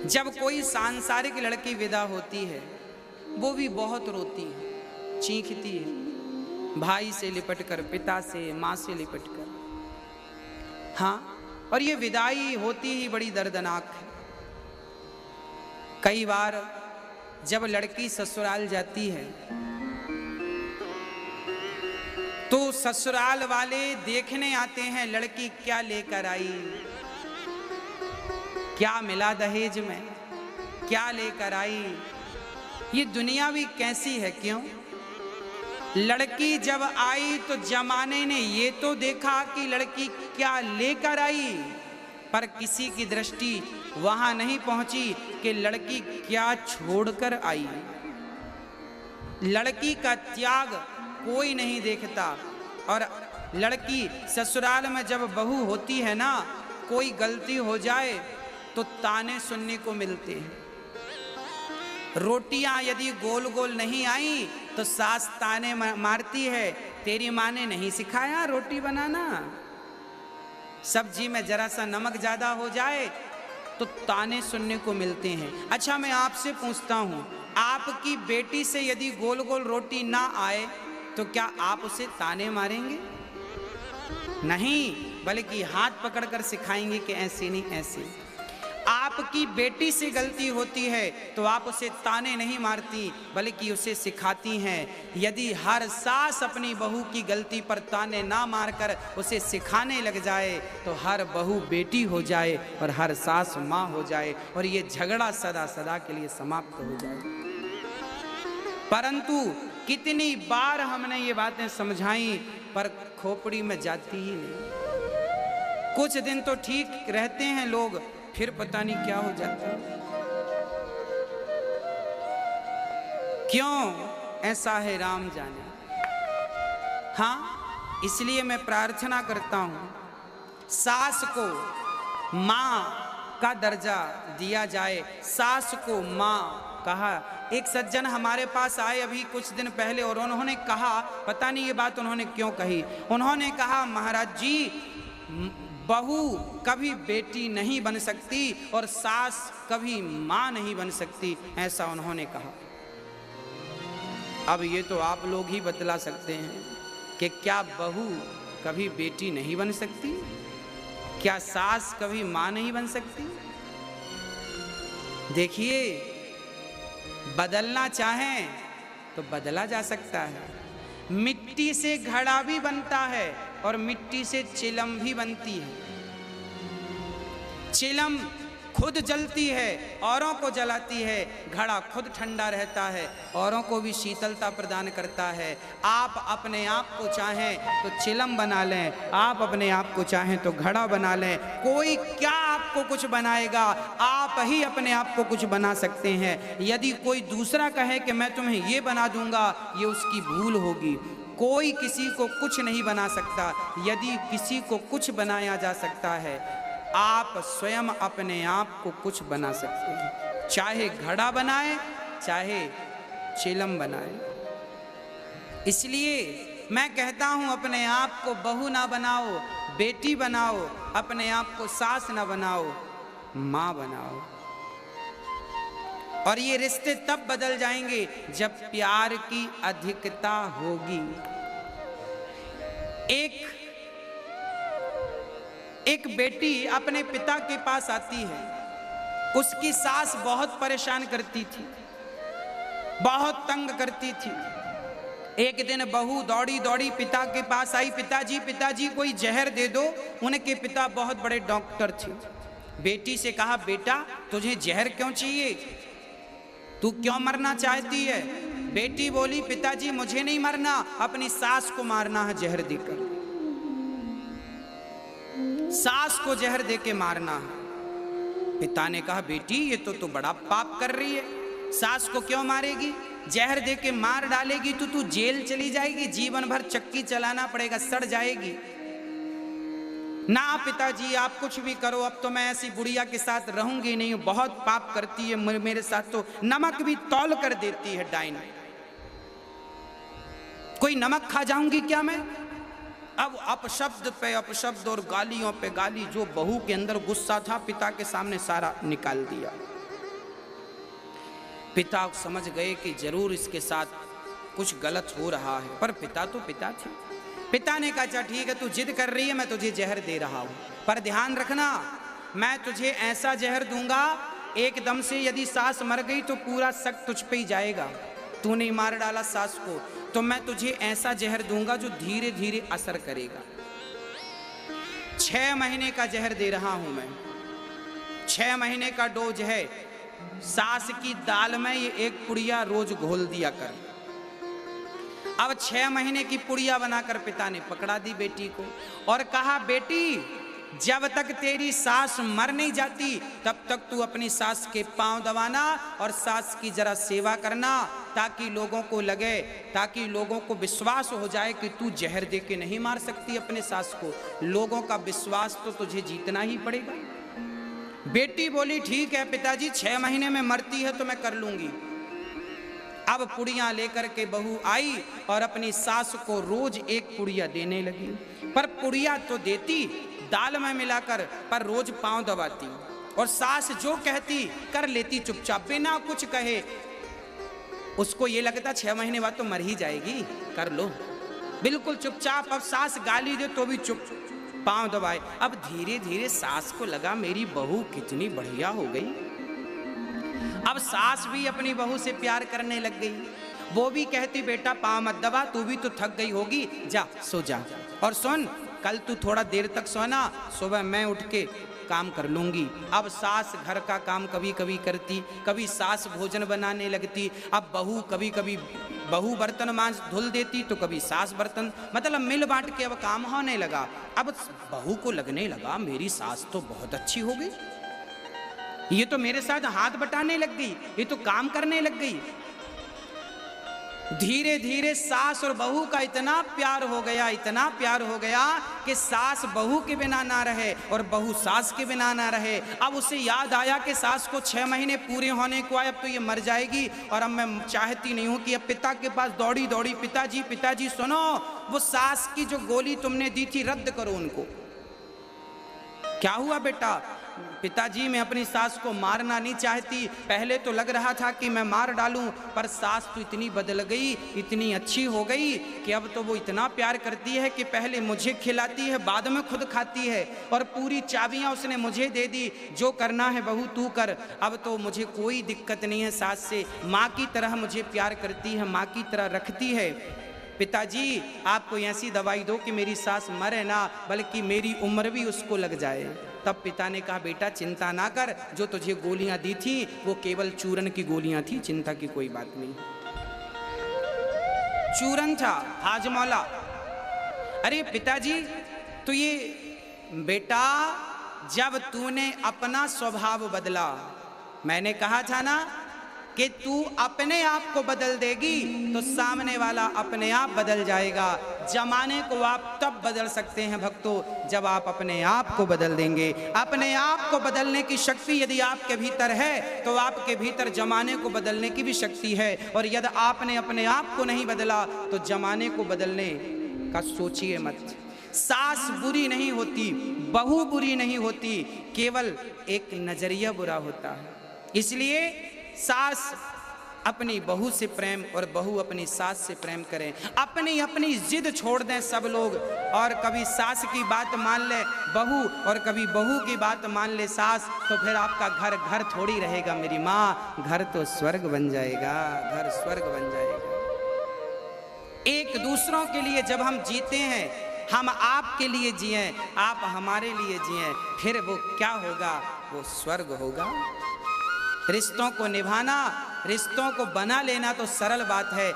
जब कोई सांसारिक लड़की विदा होती है वो भी बहुत रोती है, चीखती है, भाई से लिपट कर, पिता से, माँ से लिपट कर। हाँ, और ये विदाई होती ही बड़ी दर्दनाक है। कई बार जब लड़की ससुराल जाती है तो ससुराल वाले देखने आते हैं लड़की क्या लेकर आई, क्या मिला दहेज में, क्या लेकर आई। ये दुनिया भी कैसी है, क्यों? लड़की जब आई तो जमाने ने ये तो देखा कि लड़की क्या लेकर आई, पर किसी की दृष्टि वहां नहीं पहुंची कि लड़की क्या छोड़कर आई। लड़की का त्याग कोई नहीं देखता। और लड़की ससुराल में जब बहू होती है ना, कोई गलती हो जाए तो ताने सुनने को मिलते हैं। रोटियां यदि गोल गोल नहीं आई तो सास ताने मारती है, तेरी माँ ने नहीं सिखाया रोटी बनाना। सब्जी में जरा सा नमक ज्यादा हो जाए तो ताने सुनने को मिलते हैं। अच्छा, मैं आपसे पूछता हूं, आपकी बेटी से यदि गोल गोल रोटी ना आए तो क्या आप उसे ताने मारेंगे? नहीं, बल्कि हाथ पकड़कर सिखाएंगे कि ऐसे नहीं ऐसे। आपकी बेटी से गलती होती है तो आप उसे ताने नहीं मारती बल्कि उसे सिखाती हैं। यदि हर सास अपनी बहू की गलती पर ताने ना मारकर उसे सिखाने लग जाए तो हर बहू बेटी हो जाए और हर सास माँ हो जाए और ये झगड़ा सदा सदा के लिए समाप्त हो जाए। परंतु कितनी बार हमने ये बातें समझाई पर खोपड़ी में जाती ही नहीं। कुछ दिन तो ठीक रहते हैं लोग, फिर पता नहीं क्या हो जाता है। क्यों ऐसा है राम जाने। हाँ, इसलिए मैं प्रार्थना करता हूं सास को मां का दर्जा दिया जाए, सास को मां कहा। एक सज्जन हमारे पास आए अभी कुछ दिन पहले और उन्होंने कहा, पता नहीं ये बात उन्होंने क्यों कही, उन्होंने कहा महाराज जी, बहू कभी बेटी नहीं बन सकती और सास कभी मां नहीं बन सकती, ऐसा उन्होंने कहा। अब ये तो आप लोग ही बतला सकते हैं कि क्या बहू कभी बेटी नहीं बन सकती? क्या सास कभी मां नहीं बन सकती? देखिए, बदलना चाहें तो बदला जा सकता है। मिट्टी से घड़ा भी बनता है और मिट्टी से चिलम भी बनती है। चिलम खुद जलती है, औरों को जलाती है, घड़ा खुद ठंडा रहता है, औरों को भी शीतलता प्रदान करता है। आप अपने आप को चाहें तो चिलम बना लें, आप अपने आप को चाहें तो घड़ा बना लें। कोई क्या आपको कुछ बनाएगा, आप ही अपने आप को कुछ बना सकते हैं। यदि कोई दूसरा कहे कि मैं तुम्हें ये बना दूंगा, ये उसकी भूल होगी। कोई किसी को कुछ नहीं बना सकता। यदि किसी को कुछ बनाया जा सकता है, आप स्वयं अपने आप को कुछ बना सकते हैं। चाहे घड़ा बनाए, चाहे चिलम बनाए। इसलिए मैं कहता हूं, अपने आप को बहू ना बनाओ, बेटी बनाओ। अपने आप को सास ना बनाओ, मां बनाओ। और ये रिश्ते तब बदल जाएंगे जब प्यार की अधिकता होगी। एक बेटी अपने पिता के पास आती है। उसकी सास बहुत परेशान करती थी, बहुत तंग करती थी। एक दिन बहू दौड़ी दौड़ी पिता के पास आई, पिताजी कोई जहर दे दो। उनके पिता बहुत बड़े डॉक्टर थे। बेटी से कहा, बेटा तुझे जहर क्यों चाहिए, तू क्यों मरना चाहती है? बेटी बोली, पिताजी मुझे नहीं मरना, अपनी सास को मारना है जहर देकर। सास को जहर देके मारना है। पिता ने कहा, बेटी ये तो बड़ा पाप कर रही है, सास को क्यों मारेगी? जहर देके मार डालेगी तो तू जेल चली जाएगी, जीवन भर चक्की चलाना पड़ेगा, सड़ जाएगी। ना पिताजी आप कुछ भी करो, अब तो मैं ऐसी बुढ़िया के साथ रहूंगी नहीं, बहुत पाप करती है मेरे साथ, तो नमक भी तौल कर देती है डाइन। कोई नमक खा जाऊंगी क्या मैं? अब अपशब्द पे अपशब्द और गालियों पे गाली। जो बहू के अंदर गुस्सा था पिता के सामने सारा निकाल दिया। पिता समझ गए कि जरूर इसके साथ कुछ गलत हो रहा है, पर पिता तो पिता थे। पिता ने कहा अच्छा ठीक है, तू जिद कर रही है, मैं तुझे जहर दे रहा हूं, पर ध्यान रखना मैं तुझे ऐसा जहर दूंगा एकदम से यदि सास मर गई तो पूरा शक तुझ पे ही जाएगा। तूने मार डाला सास को, तो मैं तुझे ऐसा जहर दूंगा जो धीरे धीरे असर करेगा। 6 महीने का जहर दे रहा हूं मैं, 6 महीने का डोज है। सास की दाल में ये एक पुड़िया रोज घोल दिया कर। अब 6 महीने की पुड़िया बनाकर पिता ने पकड़ा दी बेटी को और कहा बेटी जब तक तेरी सास मर नहीं जाती तब तक तू अपनी सास के पांव दबाना और सास की जरा सेवा करना, ताकि लोगों को लगे, ताकि लोगों को विश्वास हो जाए कि तू जहर दे के नहीं मार सकती अपने सास को। लोगों का विश्वास तो तुझे जीतना ही पड़ेगा। बेटी बोली ठीक है पिताजी, 6 महीने में मरती है तो मैं कर लूंगी। अब पुड़ियां लेकर के बहू आई और अपनी सास को रोज एक पुड़िया देने लगी, पर पुड़िया तो देती दाल में मिलाकर, पर रोज पांव दबाती और सास जो कहती कर लेती चुपचाप बिना कुछ कहे। उसको ये लगता 6 महीने बाद तो मर ही जाएगी, कर लो, बिल्कुल चुपचाप। अब सास गाली दे तो भी चुप, पांव दबाए। अब धीरे धीरे सास को लगा मेरी बहू कितनी बढ़िया हो गई। अब सास भी अपनी बहू से प्यार करने लग गई। वो भी कहती बेटा पांव मत दबा, तू भी तो थक गई होगी, जा सो जा। और सुन कल तू थोड़ा देर तक सोना, सुबह मैं उठ के काम कर लूंगी। अब सास घर का काम कभी कभी करती, कभी सास भोजन बनाने लगती। अब बहू कभी कभी बहू बर्तन मांज धुल देती तो कभी सास बर्तन, मतलब मिल बांट के अब काम होने लगा। अब बहू को लगने लगा मेरी सास तो बहुत अच्छी हो गई, ये तो मेरे साथ हाथ बटाने लग गई, ये तो काम करने लग गई। धीरे धीरे सास और बहू का इतना प्यार हो गया, इतना प्यार हो गया कि सास बहू के बिना ना रहे और बहू सास के बिना ना रहे। अब उसे याद आया कि सास को 6 महीने पूरे होने को आए, अब तो ये मर जाएगी और अब मैं चाहती नहीं हूं कि अब पिता के पास दौड़ी दौड़ी पिताजी पिताजी सुनो, वो सास की जो गोली तुमने दी थी रद्द करो उनको। क्या हुआ बेटा? पिताजी मैं अपनी सास को मारना नहीं चाहती, पहले तो लग रहा था कि मैं मार डालूं, पर सास तो इतनी बदल गई, इतनी अच्छी हो गई कि अब तो वो इतना प्यार करती है कि पहले मुझे खिलाती है, बाद में खुद खाती है और पूरी चाबियां उसने मुझे दे दी, जो करना है बहू तू कर। अब तो मुझे कोई दिक्कत नहीं है सास से, माँ की तरह मुझे प्यार करती है, माँ की तरह रखती है। पिताजी आप कोई ऐसी दवाई दो कि मेरी सास मरे ना, बल्कि मेरी उम्र भी उसको लग जाए। तब पिता ने कहा बेटा चिंता ना कर, जो तुझे गोलियां दी थी वो केवल चूरन की गोलियां थी, चिंता की कोई बात नहीं। चूरन था हाजमौला। अरे पिताजी तो ये बेटा जब तूने अपना स्वभाव बदला, मैंने कहा था ना कि तू अपने आप को बदल देगी तो सामने वाला अपने आप बदल जाएगा। जमाने को आप तब बदल सकते हैं भक्तों जब आप अपने आप को बदल देंगे। अपने आप को बदलने की शक्ति यदि आपके भीतर है तो आपके भीतर जमाने को बदलने की भी शक्ति है, और यदि आपने अपने आप को नहीं बदला तो जमाने को बदलने का सोचिए मत। सास बुरी नहीं होती, बहू बुरी नहीं होती, केवल एक नजरिया बुरा होता है। इसलिए सास अपनी बहू से प्रेम और बहू अपनी सास से प्रेम करें। अपनी अपनी जिद छोड़ दें सब लोग, और कभी सास की बात मान ले बहू और कभी बहू की बात मान ले सास, तो फिर आपका घर घर थोड़ी रहेगा मेरी माँ, घर तो स्वर्ग बन जाएगा, घर स्वर्ग बन जाएगा। एक दूसरों के लिए जब हम जीते हैं, हम आपके लिए जिए, आप हमारे लिए जिए, फिर वो क्या होगा? वो स्वर्ग होगा। रिश्तों को निभाना, रिश्तों को बना लेना तो सरल बात है।